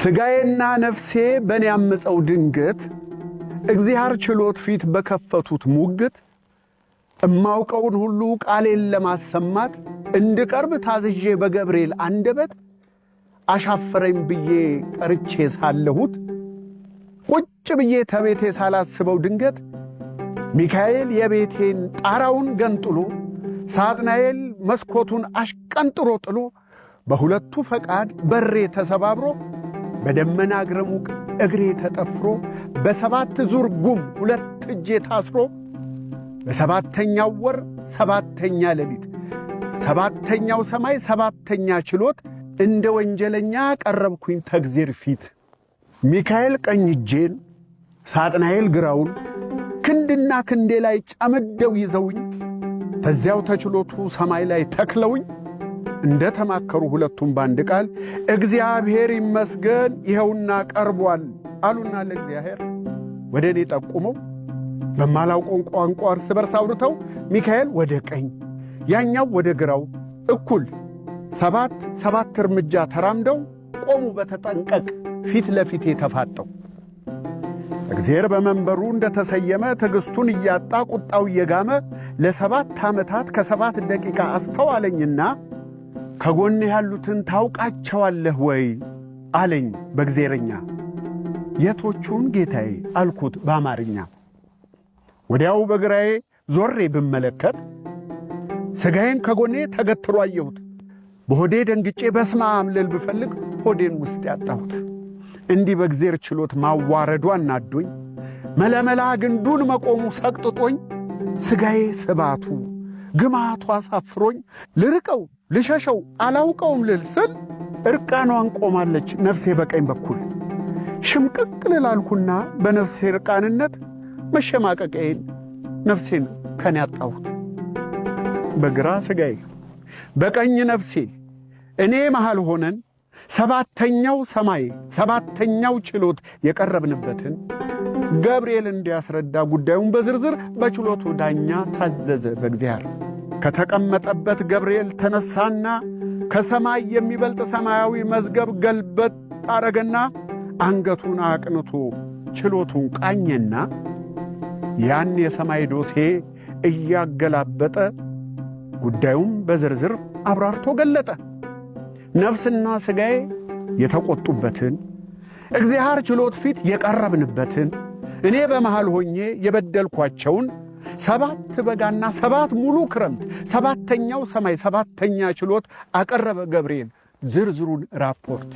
ስጋዬና ነፍሴ በኔ ያመፀው ድንገት እግዚአብሔር ችሎት ፊት በከፈቱት ሙግት እማውቀውን ሁሉ ቃሌን ለማሰማት እንድቀርብ ታዝዤ በገብርኤል አንደበት አሻፈረኝ ብዬ ቀርቼ ሳለሁት ቁጭ ብዬ ተቤቴ ሳላስበው ድንገት ሚካኤል የቤቴን ጣራውን ገንጥሎ ሳጥናኤል መስኮቱን አሽቀንጥሮ ጥሎ በሁለቱ ፈቃድ በሬ ተሰባብሮ በደመና ግረሙቅ እግሬ ተጠፍሮ በሰባት ዙር ጉም ሁለት እጄ ታስሮ በሰባተኛው ወር ሰባተኛ ሌሊት ሰባተኛው ሰማይ ሰባተኛ ችሎት እንደ ወንጀለኛ ቀረብኩኝ ተግዜር ፊት። ሚካኤል ቀኝ እጄን ሳጥናኤል ግራውን ክንድና ክንዴ ላይ ጨመደው ይዘውኝ ተዚያው ተችሎቱ ሰማይ ላይ ተክለውኝ እንደ ተማከሩ ሁለቱም ባንድ ቃል እግዚአብሔር ይመስገን ይኸውና ቀርቧል አሉና ለእግዚአብሔር ወደ እኔ ጠቁመው በማላውቀው ቋንቋ እርስ በርስ አውርተው ሚካኤል ወደ ቀኝ ያኛው ወደ ግራው እኩል ሰባት እርምጃ ተራምደው ቆሙ በተጠንቀቅ ፊት ለፊት ተፋጠው። እግዚአብሔር በመንበሩ እንደተሰየመ ትዕግስቱን እያጣ ቁጣው እየጋመ ለሰባት ዓመታት ከሰባት ደቂቃ አስተዋለኝና ከጎኔ ያሉትን ታውቃቸዋለህ ወይ አለኝ በእግዚአብሔርኛ። የቶቹን ጌታዬ አልኩት በአማርኛ። ወዲያው በግራዬ ዞሬ ብመለከት ሥጋዬን ከጎኔ ተገትሮ አየሁት። በሆዴ ደንግጬ በስመ አብ ልል ብፈልግ ሆዴን ውስጥ ያጣሁት። እንዲህ በእግዚአብሔር ችሎት ማዋረዱ አናዶኝ መለመላ ግንዱን መቆሙ ሰቅጥጦኝ ሥጋዬ ስባቱ ግማቱ አሳፍሮኝ ልርቀው ልሸሸው አላውቀውም ልል ስል እርቃኗን ቆማለች ነፍሴ በቀኝ በኩል። ሽምቅቅ ልላልኩና በነፍሴ ርቃንነት መሸማቀቄን ነፍሴን ከኔ ያጣሁት። በግራ ሥጋዬ በቀኝ ነፍሴ እኔ መሃል ሆነን ሰባተኛው ሰማይ ሰባተኛው ችሎት የቀረብንበትን ገብርኤል እንዲያስረዳ ጉዳዩን በዝርዝር በችሎቱ ዳኛ ታዘዘ በእግዚአብሔር። ከተቀመጠበት ገብርኤል ተነሳና ከሰማይ የሚበልጥ ሰማያዊ መዝገብ ገልበጥ አረገና አንገቱን አቅንቶ ችሎቱን ቃኘና ያን የሰማይ ዶሴ እያገላበጠ ጉዳዩን በዝርዝር አብራርቶ ገለጠ። ነፍስና ሥጋዬ የተቆጡበትን እግዚአብሔር ችሎት ፊት የቀረብንበትን እኔ በመሃል ሆኜ የበደልኳቸውን ሰባት በጋና ሰባት ሙሉ ክረምት ሰባተኛው ሰማይ ሰባተኛ ችሎት አቀረበ ገብርኤል ዝርዝሩን ራፖርት።